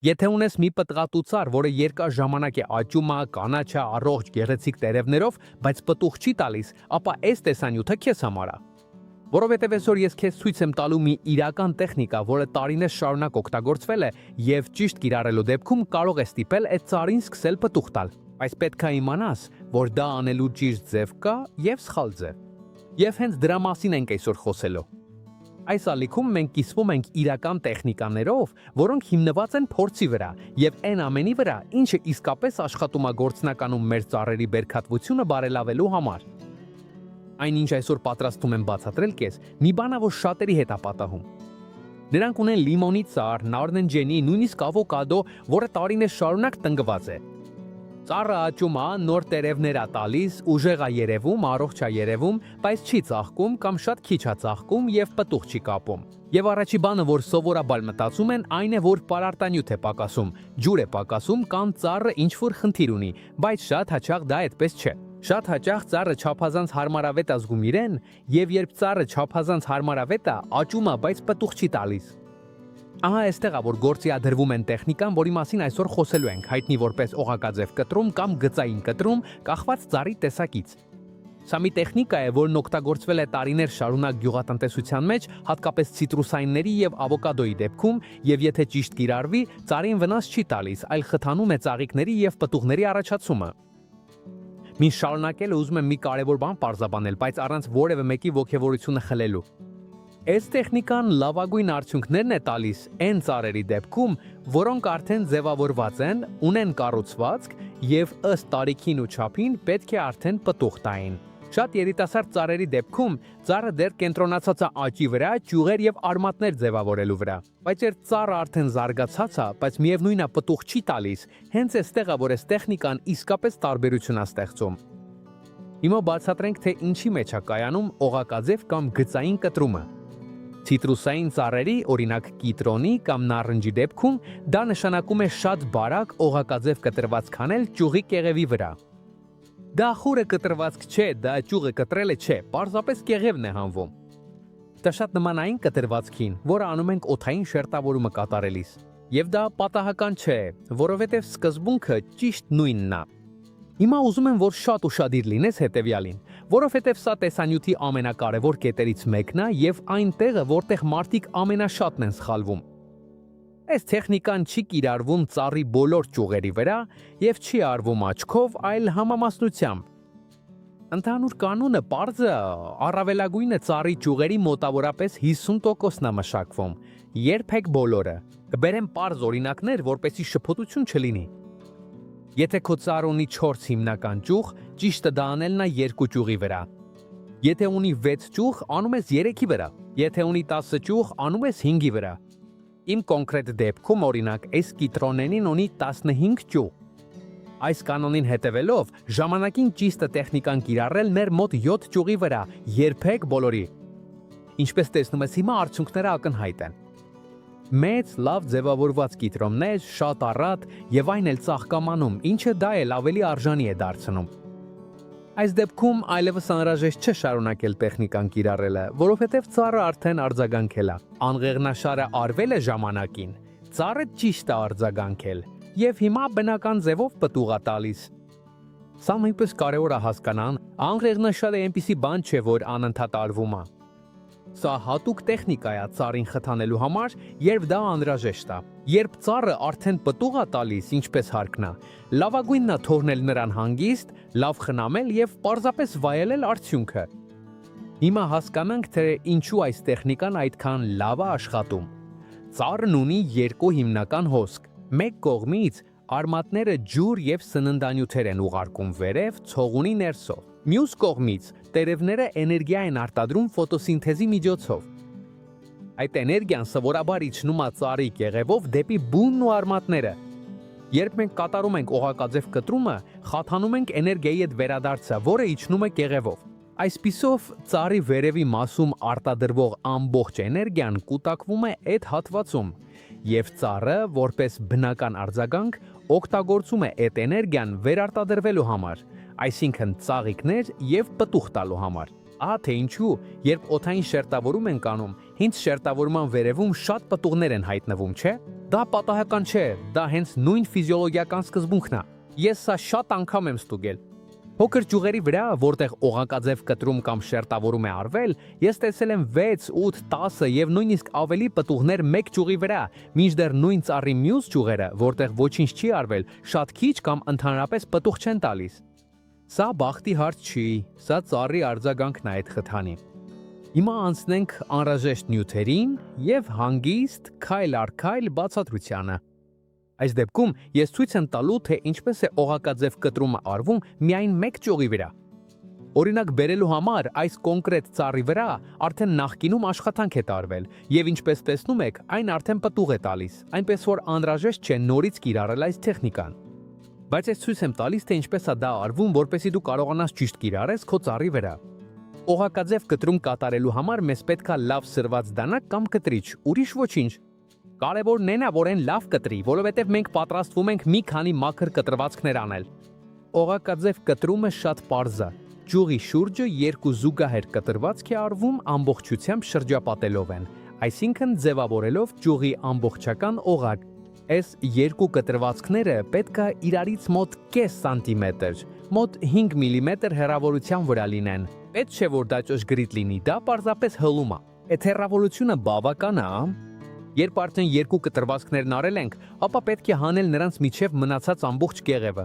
Եթե ունես մի պտղատու ծառ, որը երկար ժամանակ է աճում, կանաչ, առողջ, գեղեցիկ տերևներով, բայց պտուղ չի տալիս, ապա այս տեսանյութը քեզ համար է։ Որովհետև այսօր ես քեզ ցույց եմ տալու մի իրական տեխնիկա, որը տարիներ շարունակ օգտագործվել է եւ ճիշտ կիրառելու դեպքում կարող է ստիպել այդ ծառին սկսել պտուղ տալ։ Բայց պետք է իմանաս, որ դա անելու ճիշտ ձև կա եւ սխալ ձև։ Եվ հենց դրա մասին ենք այսօր խոսելու։ Այս ալիքում մենք կիսվում ենք իրական տեխնիկաներով, որոնք հիմնված են փորձի վրա եւ այն ամենի վրա, ինչը իսկապես աշխատում է գործնականում մեր ծառերի բերքատվությունը բարելավելու համար։ Այնինչ այսօր պատրաստում եմ բացատրել քեզ, մի բան է, որ շատերի հետ է պատահում։ Նրանք ունեն լիմոնի ծառ, նարնջենի, նույնիսկ ավոկադո, որը տարիներ շարունակ տնկված է։ Ծառը աճում է, նոր տերևներ է տալիս, ուժեղ է երևում, առողջ է երևում, բայց չի ծաղկում կամ շատ քիչ է ծաղկում եւ պտուղ չի կապում։ Եվ առաջի բանը, որ սովորաբար մտածում են, այն է, որ պարարտանյութ է պակասում, ջուր է պակասում կամ ծառը ինչ-որ խնդիր ունի, բայց շատ հաճախ դա այդպես չէ։ Շատ հաճախ ծառը չափազանց հարմարավետ է զգում իրեն, եւ երբ ծառը չափազանց հարմարավետ է, աճում է, բայց պտուղ չի տալիս։ Ահա այստեղ է, որ գործի ադրվում են տեխնիկան, որի մասին այսօր խոսելու ենք, հայտնի որպես օղակաձև կտրում կամ գծային կտրում, կախված ծառի տեսակից։ Սա մի տեխնիկա է, որն օգտագործվել է տարիներ շարունակ գյուղատնտեսության մեջ, հատկապես ցիտրուսայինների եւ ավոկադոյի դեպքում, եւ եթե ճիշտ կիրառվի, ծառին վնաս չի տալիս, այլ խթանում է ծաղիկների եւ պտուղների առաջացումը։ Մին շարունակելը ուզում եմ մի կարևոր բան պարզաբանել, բայց առանց որևէ մեկի ոգևորությունը խլելու։ Այս տեխնիկան լավագույն արդյունքներն է տալիս այն ծառերի դեպքում, որոնք արդեն ձևավորված են, ունեն կառուցվածք եւ ըստ տարիքին ու չափին պետք է արդեն պտուղ տային։ Շատ երիտասարդ ծառերի դեպքում ծառը դեռ կենտրոնացած է աճի վրա, ճյուղեր եւ արմատներ ձևավորելու վրա։ Բայց երբ ծառը արդեն զարգացած է, բայց միևնույնն է պտուղ չի տալիս, հենց այստեղ է, որ այս տեխնիկան իսկապես տարբերություն է ստեղծում։ Հիմա բացատրենք, թե ինչի մեջ է կայանում օղակաձև կամ գծային կտրումը։ Ցիտրուսային ծառերի, օրինակ կիտրոնի կամ նարնջի դեպքում դա նշանակում է շատ բարակ օղակաձև կտրված քանել ճյուղի կեղևի վրա։ Դա խորը կտրվածք չէ, դա ճյուղը կտրելը չէ, պարզապես կեղևն է հանվում։ Դա շատ նման այն կտրվածքին, որը անում ենք օդային շերտավորումը կատարելիս։ Եվ դա պատահական չէ, որովհետև սկզբունքը ճիշտ նույնն է։ Հիմա ուզում եմ, որ շատ ուշադիր լինես հետևյալին, որովհետև սա տեսանյութի ամենակարևոր կետերից մեկն է եւ այն տեղը, որտեղ մարդիկ ամենաշատն են սխալվում։ Այս տեխնիկան չի կիրառվում ծառի բոլոր ճյուղերի վրա եւ չի արվում աչքով, այլ համամասնությամբ։ Ընդհանուր կանոնը պարզ է, առավելագույնը ծառի ճյուղերի մոտավորապես 50%-ն է մշակվում, երբեք բոլորը։ Կբերեմ պարզ օրինակներ, որպեսզի շփոթություն չլինի։ Եթե քո ծառը ունի 4 հիմնական ճյուղ, ճիշտը դա անելն է 2 ճյուղի վրա։ Եթե ունի 6 ճյուղ, անում ես 3-ի վրա։ Եթե ունի 10 ճյուղ, անում ես 5-ի վրա։ Իմ կոնկրետ դեպքում, օրինակ, այս կիտրոնենին ունի 15 ճյուղ։ Այս կանոնին հետևելով, ժամանակին ճիշտը տեխնիկան կիրառել մեր մոտ 7 ճյուղի վրա, երբեք բոլորի։ Ինչպես տեսնում ես, հիմա արդյունքները ակնհայտ են։ Մեծ, լավ ձևավորված կիտրոններ, շատ առատ եւ այն էլ ծաղկամանում, ինչը դա էլ ավելի արժանի է դարձնում։ Այս դեպքում այլևս անհրաժեշտ չէ շարունակել տեխնիկան կիրառելը, որովհետև ծառը արդեն արձագանքել է։ Անղեղնաշարը արվել է ժամանակին, ծառը ճիշտ է արձագանքել եւ հիմա բնական ձևով պտուղ է տալիս։ Սա նույնպես կարևոր է հասկանալ, անղեղնաշարը այնպիսի բան չէ, որ անընդհատ արվում է։ Սա հատուկ տեխնիկա է ծառին խթանելու համար, երբ դա անհրաժեշտ է։ Երբ ծառը արդեն պտուղ է տալիս, ինչպես հարկն է, լավագույնն է թողնել նրան հանգիստ, լավ խնամել եւ պարզապես վայելել արդյունքը։ Հիմա հասկանանք, թե ինչու այս տեխնիկան այդքան լավ է աշխատում։ Ծառն ունի 2 հիմնական հոսք։ Մեկ կողմից արմատները ջուր եւ սննդանյութեր են ուղարկում վերև ցողունի ներսով։ Մյուս կողմից տերևները էներգիա են արտադրում ֆոտոսինթեզի միջոցով։ Այդ էներգիան սովորաբար իջնում է ծառի կեղևով դեպի բունն ու արմատները։ Երբ մենք կատարում ենք օղակաձև կտրումը, խաթանում ենք էներգիայի այդ վերադարձը, որը իջնում է կեղևով։ Այսպիսով ծառի վերևի մասում արտադրվող ամբողջ էներգիան կուտակվում է այդ հատվածում, եւ ծառը, որպես բնական արձագանք, օգտագործում է այդ էներգիան վերարտադրվելու համար, այսինքն ծաղիկներ եւ պտուղ տալու համար։ Ահա թե ինչու, երբ օդային շերտավորում ենք անում, հենց շերտավորման վերևում շատ պտուղներ են հայտնվում, չէ՞։ Դա պատահական չէ, դա հենց նույն ֆիզիոլոգիական սկզբունքն է։ Ես սա շատ անգամ եմ ստուգել։ Փոքր ճյուղերի վրա, որտեղ օղակաձև կտրում կամ շերտավորում է արվել, ես տեսել եմ 6, 8, 10 եւ նույնիսկ ավելի պտուղներ մեկ ճյուղի վրա, մինչդեռ նույն ծառի մյուս ճյուղերը, որտեղ ոչինչ չի արվել, շատ քիչ կամ ընդհանրապես պտուղ չեն տալիս։ Սա բախտի հարց չի, սա ծառի արձագանքն է այդ խթանի։ Հիմա անցնենք անհրաժեշտ նյութերին եւ հանգիստ քայլ առ քայլ բացատրությանը։ Այս դեպքում ես ցույց եմ տալու, թե ինչպես է օղակաձև կտրումը արվում միայն մեկ ճյուղի վրա։ Օրինակ բերելու համար այս կոնկրետ ծառի վրա արդեն նախկինում աշխատանք է տարվել, եւ ինչպես տեսնում եք, այն արդեն պտուղ է տալիս, այնպես որ անհրաժեշտ չէ նորից կիրառել այս տեխնիկան։ Բայց ես ցույց եմ տալիս, թե ինչպես է դա արվում, որպեսզի դու կարողանաս ճիշտ կիրառես քո ծառի վրա։ Օղակաձև կտրում կատարելու համար մեզ պետք է լավ սրված դանակ կամ կտրիչ, ուրիշ ոչինչ։ Կարևորն է որ այն լավ կտրի, որովհետև մենք պատրաստվում ենք մի քանի մաքր կտրվածքներ անել։ Օղակաձև կտրումը շատ պարզ է։ Ճյուղի շուրջը երկու զուգահեռ կտրվածք է արվում ամբողջությամբ շրջապատելով են, այսինքն ձևավորելով ճյուղի ամբողջական օղակ։ Այս երկու կտրվածքները պետք է իրարից մոտ կես սանտիմետր, մոտ 5 մմ հեռավորության վրա լինեն։ Պետք չէ որ դա ճշգրիտ լինի, դա պարզապես հղում է։ Այդ հեռավորությունը բավական է, Երբ արդեն երկու կտրվածքներն արել ենք, ապա պետք է հանել նրանց միջև մնացած ամբողջ կեղևը։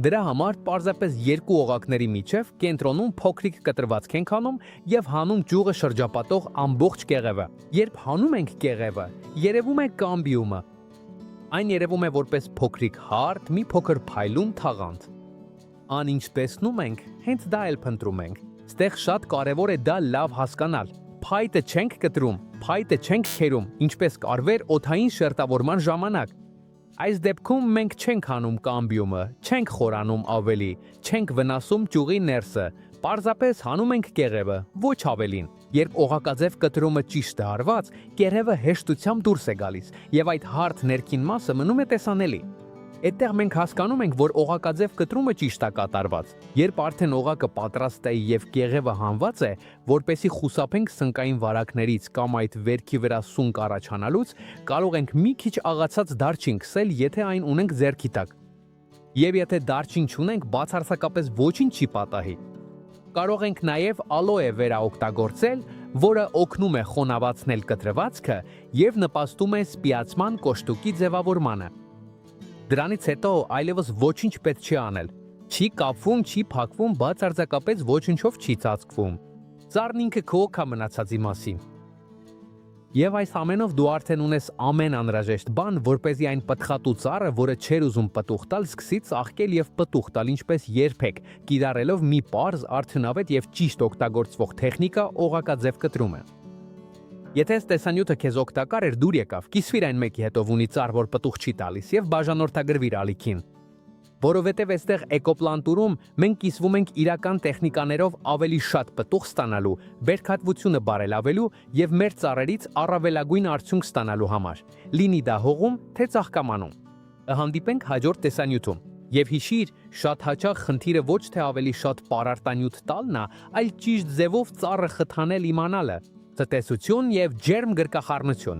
Դրա համար պարզապես երկու օղակների միջև կենտրոնում փոքրիկ կտրվածք ենք անում եւ հանում ճյուղը շրջապատող ամբողջ կեղևը։ Երբ հանում ենք կեղևը, երևում է կամբիումը։ Այն երևում է որպես փոքրիկ հարթ, մի փոքր փայլուն թաղանթ։ Անինչ տեսնում ենք, հենց դա էլ փնտրում ենք։ Ստեղ շատ կարևոր է դա լավ հասկանալ։ Փայտը չենք կտրում, փայտը չենք քերում, ինչպես կարվեր օդային շերտավորման ժամանակ։ Այս դեպքում մենք չենք հանում կամբիումը, չենք խորանում ավելի, չենք վնասում ճյուղի ներսը, պարզապես հանում ենք կեղևը, ոչ ավելին։ Երբ օղակաձև կտրումը ճիշտ է արված, կեղևը հեշտությամբ դուրս է գալիս, եւ այդ հարթ ներքին մասը մնում է տեսանելի։ Այդտեղ մենք հասկանում ենք, որ օղակաձև կտրումը ճիշտ է կատարված։ Երբ արդեն օղակը պատրաստ է եւ կեղևը հանված է, որպեսի խուսափենք սնկային վարակներից կամ այդ վերքի վրա սունկ առաջանալուց, կարող ենք մի քիչ աղացած դարչին քսել, եթե այն ունենք ձեռքի տակ։ Եվ եթե դարչին չունենք, բացարձակապես ոչինչ չի պատահի։ Կարող ենք նաեւ ալոե վերաօգտագործել, որը օգնում է խոնավացնել կտրվածքը եւ նպաստում է սպիացման կոշտուկի ձևավորմանը։ Դրանից հետո այլևս ոչինչ պետք չի անել։ Չի կապվում, չի փակվում, բացարձակապես ոչինչով չի ծածկվում։ Ծառն ինքը քո օգա մնացածի մասին։ Եվ այս ամենով դու արդեն ունես ամեն անհրաժեշտ բան, որպեսզի այն պտղատու ծառը, որը չէր ուզում պտուղ տալ, սկսի ծաղկել եւ պտուղ տալ, ինչպես երբեք, կիրառելով մի պարզ, արդյունավետ եւ ճիշտ օգտագործվող տեխնիկա օղակաձև կտրումը։ Եթե այս տեսանյութը քեզ օգտակար էր, դուր եկավ, կիսվիր այն մեկի հետով ունի ծառ, որ պտուղ չի տալիս եւ բաժանորդագրվիր ալիքին։ Որովհետև այստեղ էկոպլանտուրում մենք կիսվում ենք իրական տեխնիկաներով ավելի շատ պտուղ ստանալու, բերքատվությունը բարելավելու եւ մեր ծառերից առավելագույն արդյունք ստանալու համար։ Լինի դա հողում, թե ծաղկամանում։ Հանդիպենք հաջորդ տեսանյութում։ Եվ հիշիր, շատ հաճախ խնդիրը ոչ թե ավելի շատ պարարտանյութ տալն է, այլ ճիշտ ձևով ծառը խթանել իմանալը։ Տնտեսություն եւ ջերմ գրկախառնություն։